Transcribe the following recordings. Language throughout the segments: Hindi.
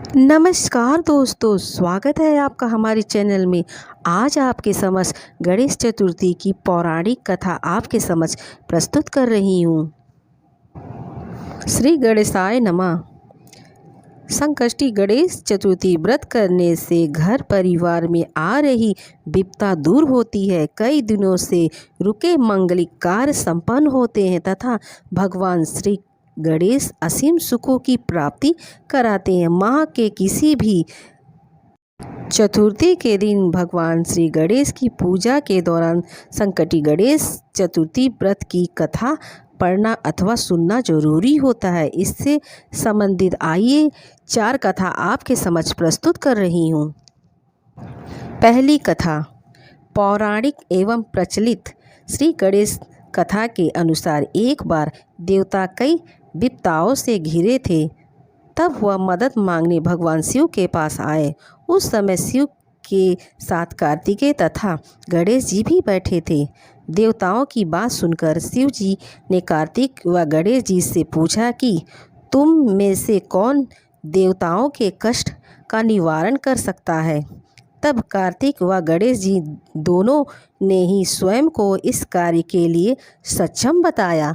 नमस्कार दोस्तों, स्वागत है आपका हमारे चैनल में। आज आपके समक्ष गणेश चतुर्थी की पौराणिक कथा आपके समक्ष प्रस्तुत कर रही हूँ। श्री गणेशाय नमः। संकष्टी गणेश चतुर्थी व्रत करने से घर परिवार में आ रही विपदा दूर होती है। कई दिनों से रुके मंगलिक कार्य संपन्न होते हैं तथा भगवान श्री गणेश असीम सुखों की प्राप्ति कराते हैं। माह के किसी भी चतुर्थी के दिन भगवान श्री गणेश की पूजा के दौरान संकटी गणेश चतुर्थी व्रत की कथा पढ़ना अथवा सुनना जरूरी होता है। इससे संबंधित आइए 4 कथा आपके समक्ष प्रस्तुत कर रही हूँ। पहली कथा पौराणिक एवं प्रचलित श्री गणेश कथा के अनुसार एक बार देवता कई विपदाओं से घिरे थे। तब वह मदद मांगने भगवान शिव के पास आए। उस समय शिव के साथ कार्तिकेय तथा गणेश जी भी बैठे थे। देवताओं की बात सुनकर शिव जी ने कार्तिक व गणेश जी से पूछा कि तुम में से कौन देवताओं के कष्ट का निवारण कर सकता है। तब कार्तिक व गणेश जी दोनों ने ही स्वयं को इस कार्य के लिए सक्षम बताया।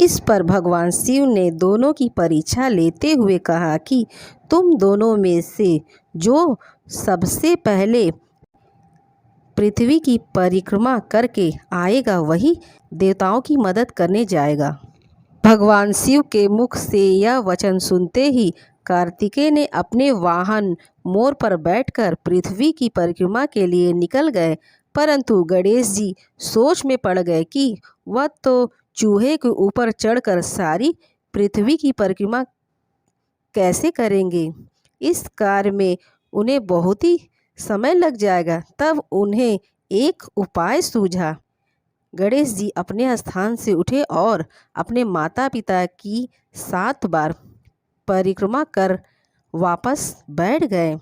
इस पर भगवान शिव ने दोनों की परीक्षा लेते हुए कहा कि तुम दोनों में से जो सबसे पहले पृथ्वी की परिक्रमा करके आएगा वही देवताओं की मदद करने जाएगा। भगवान शिव के मुख से यह वचन सुनते ही कार्तिकेय ने अपने वाहन मोर पर बैठकर पृथ्वी की परिक्रमा के लिए निकल गए। परंतु गणेश जी सोच में पड़ गए कि वह तो चूहे के ऊपर चढ़कर सारी पृथ्वी की परिक्रमा कैसे करेंगे। इस कार्य में उन्हें बहुत ही समय लग जाएगा। तब उन्हें एक उपाय सूझा। गणेश जी अपने स्थान से उठे और अपने माता पिता की 7 बार परिक्रमा कर वापस बैठ गए।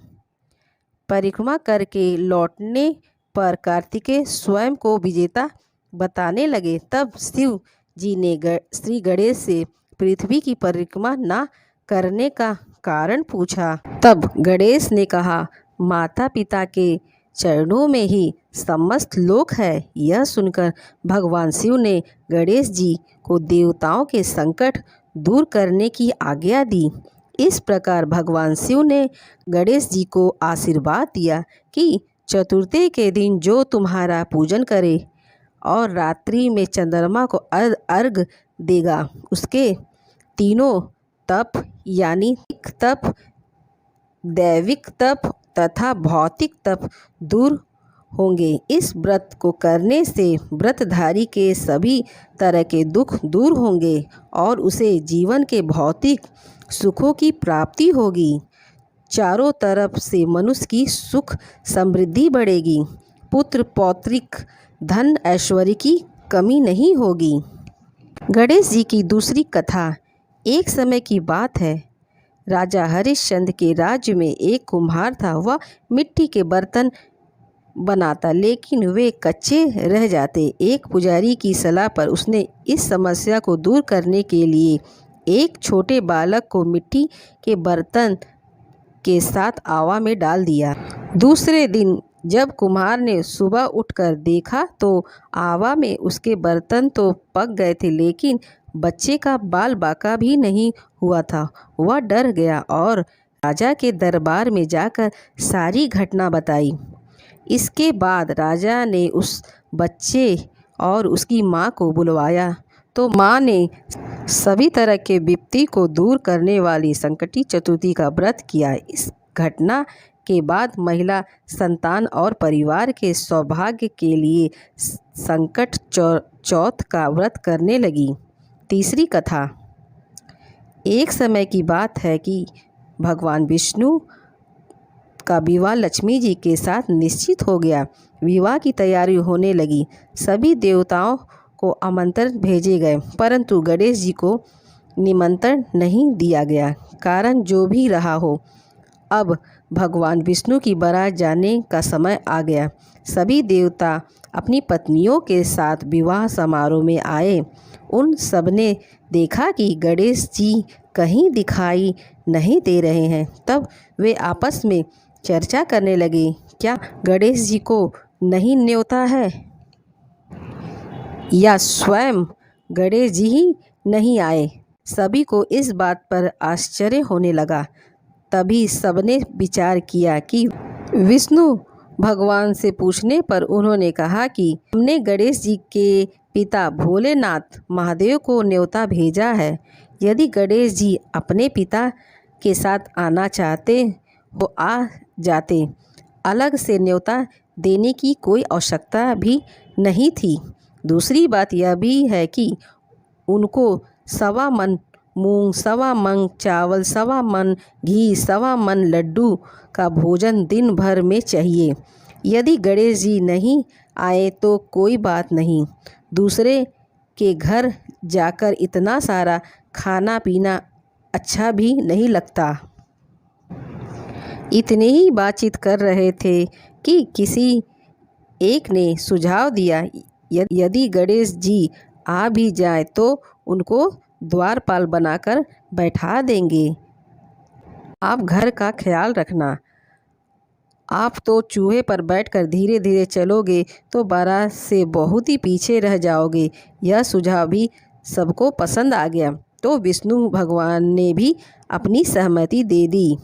परिक्रमा करके लौटने पर कार्तिकेय स्वयं को विजेता बताने लगे। तब शिव जी ने श्री गणेश से पृथ्वी की परिक्रमा न करने का कारण पूछा। तब गणेश ने कहा, माता पिता के चरणों में ही समस्त लोक है। यह सुनकर भगवान शिव ने गणेश जी को देवताओं के संकट दूर करने की आज्ञा दी। इस प्रकार भगवान शिव ने गणेश जी को आशीर्वाद दिया कि चतुर्थी के दिन जो तुम्हारा पूजन करे और रात्रि में चंद्रमा को अर्घ देगा उसके तीनों तप यानी तप, दैविक तप तथा भौतिक तप दूर होंगे। इस व्रत को करने से व्रतधारी के सभी तरह के दुख दूर होंगे और उसे जीवन के भौतिक सुखों की प्राप्ति होगी। चारों तरफ से मनुष्य की सुख समृद्धि बढ़ेगी। पुत्र पौत्रिक धन ऐश्वर्य की कमी नहीं होगी। गणेश जी की दूसरी कथा। एक समय की बात है, राजा हरिश्चंद्र के राज्य में एक कुम्हार था। वह मिट्टी के बर्तन बनाता लेकिन वे कच्चे रह जाते। एक पुजारी की सलाह पर उसने इस समस्या को दूर करने के लिए एक छोटे बालक को मिट्टी के बर्तन के साथ आवा में डाल दिया। दूसरे दिन जब कुम्हार ने सुबह उठकर देखा तो आवा में उसके बर्तन तो पक गए थे लेकिन बच्चे का बाल बाका भी नहीं हुआ था। वह डर गया और राजा के दरबार में जाकर सारी घटना बताई। इसके बाद राजा ने उस बच्चे और उसकी माँ को बुलवाया तो माँ ने सभी तरह के विपत्ति को दूर करने वाली संकटी चतुर्थी का व्रत किया। इस घटना के बाद महिला संतान और परिवार के सौभाग्य के लिए संकट चौथ का व्रत करने लगी। तीसरी कथा। एक समय की बात है कि भगवान विष्णु का विवाह लक्ष्मी जी के साथ निश्चित हो गया। विवाह की तैयारी होने लगी। सभी देवताओं को आमंत्रण भेजे गए परंतु गणेश जी को निमंत्रण नहीं दिया गया। कारण जो भी रहा हो, अब भगवान विष्णु की बारात जाने का समय आ गया। सभी देवता अपनी पत्नियों के साथ विवाह समारोह में आए। उन सबने देखा कि गणेश जी कहीं दिखाई नहीं दे रहे हैं। तब वे आपस में चर्चा करने लगे, क्या गणेश जी को नहीं न्योता है या स्वयं गणेश जी ही नहीं आए। सभी को इस बात पर आश्चर्य होने लगा। तभी सबने विचार किया कि विष्णु भगवान से पूछने पर उन्होंने कहा कि हमने गणेश जी के पिता भोलेनाथ महादेव को न्योता भेजा है। यदि गणेश जी अपने पिता के साथ आना चाहते वो आ जाते। अलग से न्योता देने की कोई आवश्यकता भी नहीं थी। दूसरी बात यह भी है कि उनको 1.25 मन मूंग, 1.25 मन चावल, 1.25 मन घी, 1.25 मन लड्डू का भोजन दिन भर में चाहिए। यदि गणेश जी नहीं आए तो कोई बात नहीं, दूसरे के घर जाकर इतना सारा खाना पीना अच्छा भी नहीं लगता। इतने ही बातचीत कर रहे थे कि किसी एक ने सुझाव दिया, यदि गणेश जी आ भी जाए तो उनको द्वारपाल बनाकर बैठा देंगे। आप घर का ख्याल रखना। आप तो चूहे पर बैठकर धीरे धीरे चलोगे तो बारात से बहुत ही पीछे रह जाओगे। यह सुझाव भी सबको पसंद आ गया तो विष्णु भगवान ने भी अपनी सहमति दे दी।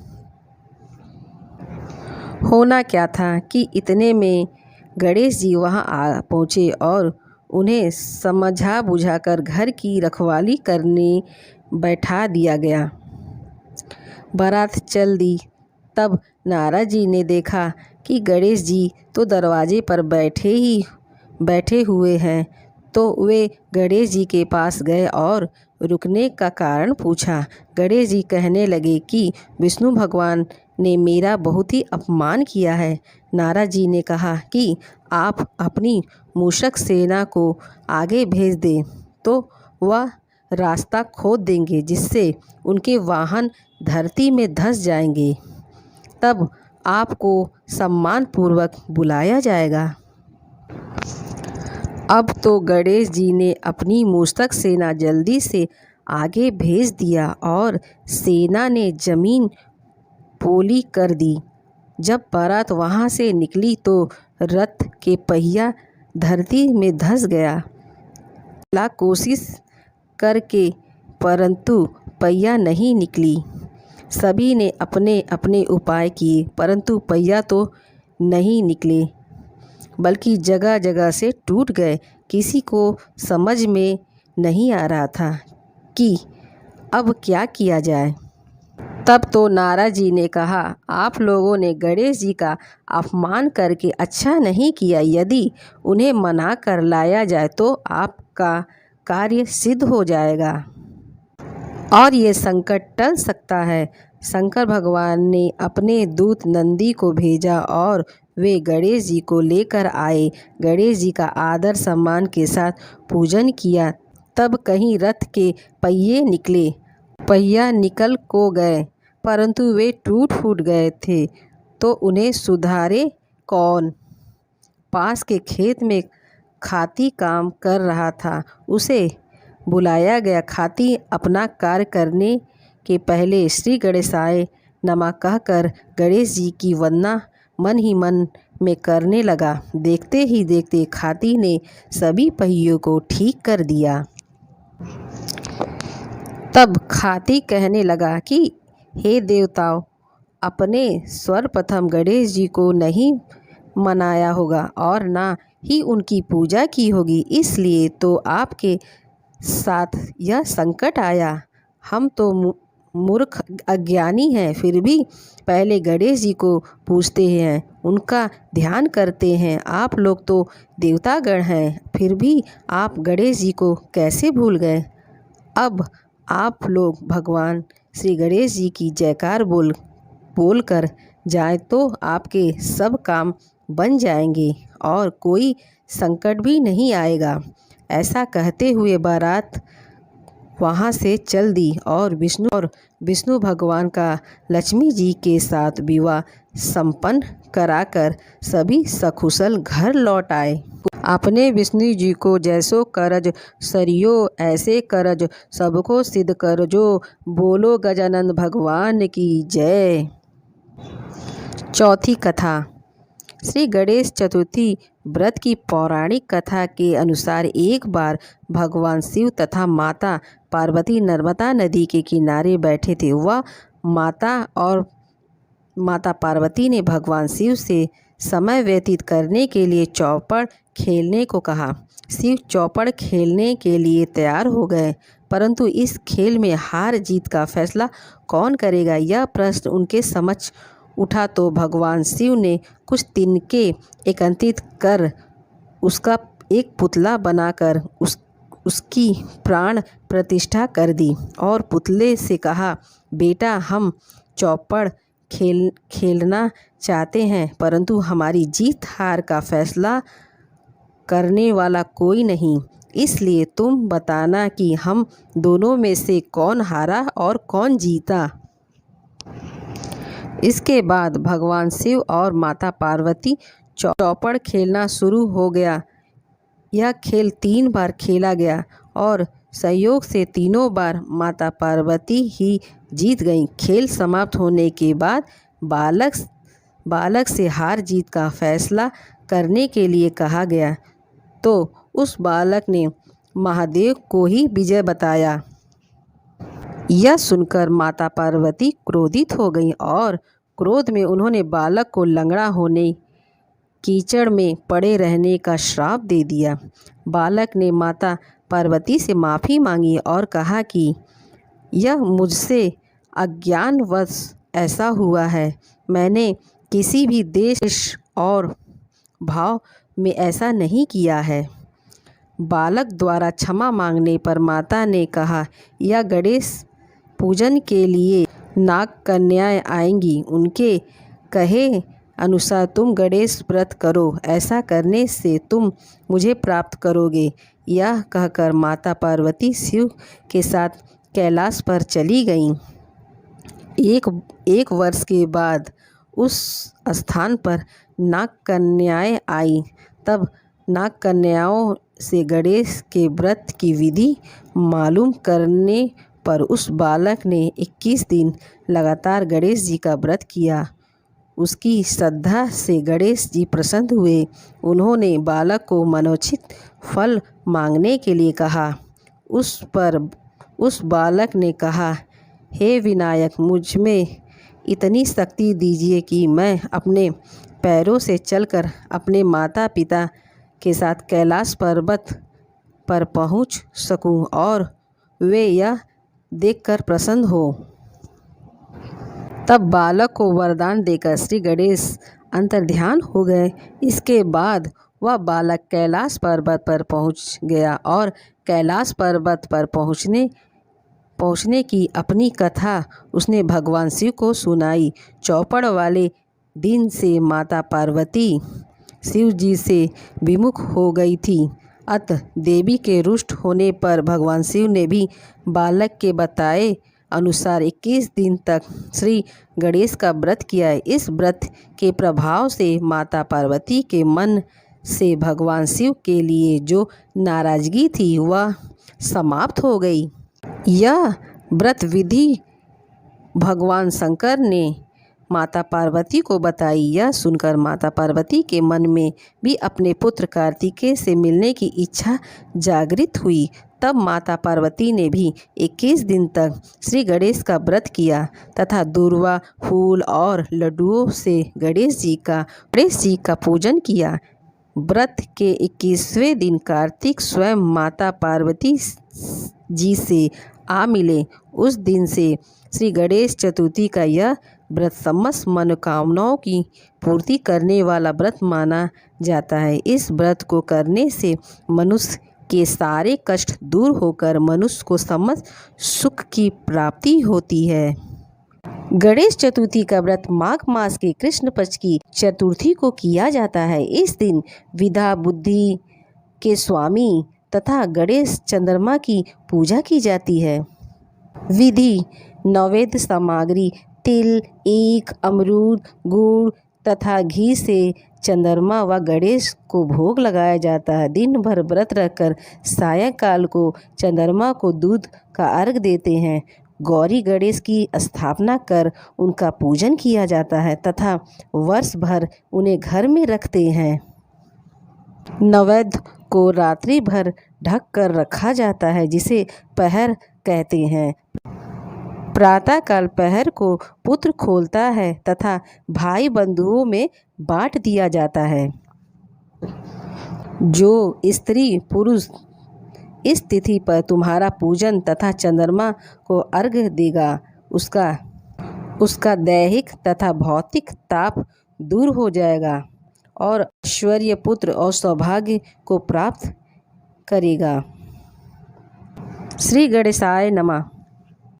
होना क्या था कि इतने में गणेश जी वहां आ पहुँचे और उन्हें समझा बुझाकर घर की रखवाली करने बैठा दिया गया। बारात चल दी। तब नारद जी ने देखा कि गणेश जी तो दरवाजे पर बैठे हुए हैं, तो वे गणेश जी के पास गए और रुकने का कारण पूछा। गणेश जी कहने लगे कि विष्णु भगवान ने मेरा बहुत ही अपमान किया है। नारद जी ने कहा कि आप अपनी मूषक सेना को आगे भेज दें तो वह रास्ता खोद देंगे, जिससे उनके वाहन धरती में धंस जाएंगे। तब आपको सम्मानपूर्वक बुलाया जाएगा। अब तो गणेश जी ने अपनी मूषक सेना जल्दी से आगे भेज दिया और सेना ने जमीन पोली कर दी। जब बारात वहाँ से निकली तो रथ के पहिया धरती में धंस गया। लाख कोशिश करके परंतु पहिया नहीं निकली। सभी ने अपने अपने उपाय किए परंतु पहिया तो नहीं निकले, बल्कि जगह जगह से टूट गए। किसी को समझ में नहीं आ रहा था कि अब क्या किया जाए। तब तो नारद जी ने कहा, आप लोगों ने गणेश जी का अपमान करके अच्छा नहीं किया। यदि उन्हें मना कर लाया जाए तो आपका कार्य सिद्ध हो जाएगा और ये संकट टल सकता है। शंकर भगवान ने अपने दूत नंदी को भेजा और वे गणेश जी को लेकर आए। गणेश जी का आदर सम्मान के साथ पूजन किया। तब कहीं रथ के पहिए निकले। पहिया निकल को गए परंतु वे टूट फूट गए थे, तो उन्हें सुधारे कौन। पास के खेत में खाती काम कर रहा था, उसे बुलाया गया। खाती अपना कार्य करने के पहले श्री गणेशाय नमः कहकर गणेश जी की वंदना मन ही मन में करने लगा। देखते ही देखते खाती ने सभी पहियों को ठीक कर दिया। तब खाती कहने लगा कि हे देवताओं, अपने सर्वप्रथम गणेश जी को नहीं मनाया होगा और ना ही उनकी पूजा की होगी, इसलिए तो आपके साथ यह संकट आया। हम तो मूर्ख अज्ञानी हैं, फिर भी पहले गणेश जी को पूजते हैं, उनका ध्यान करते हैं। आप लोग तो देवतागण हैं, फिर भी आप गणेश जी को कैसे भूल गए। अब आप लोग भगवान श्री गणेश जी की जयकार बोल कर जाए तो आपके सब काम बन जाएंगे और कोई संकट भी नहीं आएगा। ऐसा कहते हुए बारात वहाँ से चल दी और विष्णु और विष्णु भगवान का लक्ष्मी जी के साथ विवाह संपन्न कराकर सभी सकुशल घर लौट आए। आपने विष्णु जी को जैसो करज सरियो ऐसे करज सबको सिद्ध करजो, बोलो गजानन भगवान की जय। चौथी कथा। श्री गणेश चतुर्थी व्रत की पौराणिक कथा के अनुसार एक बार भगवान शिव तथा माता पार्वती नर्मदा नदी के किनारे बैठे थे। वह माता पार्वती ने भगवान शिव से समय व्यतीत करने के लिए चौपड़ खेलने को कहा। शिव चौपड़ खेलने के लिए तैयार हो गए, परंतु इस खेल में हार जीत का फैसला कौन करेगा, यह प्रश्न उनके समक्ष उठा तो भगवान शिव ने कुछ तिनके एकत्रित कर उसका एक पुतला बनाकर उसकी प्राण प्रतिष्ठा कर दी और पुतले से कहा, बेटा हम चौपड़ खेलना चाहते हैं, परंतु हमारी जीत हार का फैसला करने वाला कोई नहीं, इसलिए तुम बताना कि हम दोनों में से कौन हारा और कौन जीता। इसके बाद भगवान शिव और माता पार्वती चौपड़ खेलना शुरू हो गया। यह खेल 3 बार खेला गया और संयोग से तीनों बार माता पार्वती ही जीत गईं। खेल समाप्त होने के बाद बालक से हार जीत का फैसला करने के लिए कहा गया, तो उस बालक ने महादेव को ही विजय बताया। यह सुनकर माता पार्वती क्रोधित हो गईं और क्रोध में उन्होंने बालक को लंगड़ा होने, कीचड़ में पड़े रहने का श्राप दे दिया। बालक ने माता पार्वती से माफ़ी मांगी और कहा कि यह मुझसे अज्ञानवश ऐसा हुआ है, मैंने किसी भी देश और भाव में ऐसा नहीं किया है। बालक द्वारा क्षमा मांगने पर माता ने कहा, यह गणेश पूजन के लिए नाग कन्याएं आएंगी, उनके कहे अनुसार तुम गणेश व्रत करो, ऐसा करने से तुम मुझे प्राप्त करोगे। यह कहकर माता पार्वती शिव के साथ कैलाश पर चली गईं। एक वर्ष के बाद उस स्थान पर नाग कन्याएं आईं। तब नाग कन्याओं से गणेश के व्रत की विधि मालूम करने पर उस बालक ने 21 दिन लगातार गणेश जी का व्रत किया। उसकी श्रद्धा से गणेश जी प्रसन्न हुए। उन्होंने बालक को मनोचित फल मांगने के लिए कहा। उस बालक ने कहा, हे विनायक, मुझ में इतनी शक्ति दीजिए कि मैं अपने पैरों से चलकर अपने माता पिता के साथ कैलाश पर्वत पर पहुंच सकूं और वे यह देखकर प्रसन्न हो। तब बालक को वरदान देकर श्री गणेश अंतर्ध्यान हो गए। इसके बाद वह बालक कैलाश पर्वत पर पहुंच गया और कैलाश पर्वत पर पहुंचने की अपनी कथा उसने भगवान शिव को सुनाई। चौपड़ वाले दिन से माता पार्वती शिव जी से विमुख हो गई थी। अतः देवी के रुष्ट होने पर भगवान शिव ने भी बालक के बताए अनुसार 21 दिन तक श्री गणेश का व्रत किया। इस व्रत के प्रभाव से माता पार्वती के मन से भगवान शिव के लिए जो नाराजगी थी वह समाप्त हो गई। यह व्रत विधि भगवान शंकर ने माता पार्वती को बताई। यह सुनकर माता पार्वती के मन में भी अपने पुत्र कार्तिकेय से मिलने की इच्छा जागृत हुई। तब माता पार्वती ने भी 21 दिन तक श्री गणेश का व्रत किया तथा दूर्वा, फूल और लड्डुओं से गणेश जी का पूजन किया। व्रत के 21वें दिन कार्तिक स्वयं माता पार्वती जी से आ मिले। उस दिन से श्री गणेश चतुर्थी का यह व्रत समस्त मनोकामनाओं की पूर्ति करने वाला व्रत माना जाता है। इस व्रत को करने से मनुष्य के सारे कष्ट दूर होकर मनुष्य को समस्त सुख की प्राप्ति होती है। गणेश चतुर्थी का व्रत माघ मास के कृष्ण पक्ष की चतुर्थी को किया जाता है। इस दिन विद्या बुद्धि के स्वामी तथा गणेश चंद्रमा की पूजा की जाती है। विधि नैवेद्य सामग्री तिल, ईख, अमरूद, गुड़ तथा घी से चंद्रमा व गणेश को भोग लगाया जाता है। दिन भर व्रत रखकर सायंकाल को चंद्रमा को दूध का अर्घ देते हैं। गौरी गणेश की स्थापना कर उनका पूजन किया जाता है तथा वर्ष भर उन्हें घर में रखते हैं। नैवेद्य को रात्रि भर ढक कर रखा जाता है जिसे पहर कहते हैं। प्रातःकाल पहर को पुत्र खोलता है तथा भाई बंधुओं में बांट दिया जाता है। जो स्त्री पुरुष इस तिथि पर तुम्हारा पूजन तथा चंद्रमा को अर्घ्य देगा उसका दैहिक तथा भौतिक ताप दूर हो जाएगा और ऐश्वर्य, पुत्र और सौभाग्य को प्राप्त करेगा। श्री गणेशाय नमः।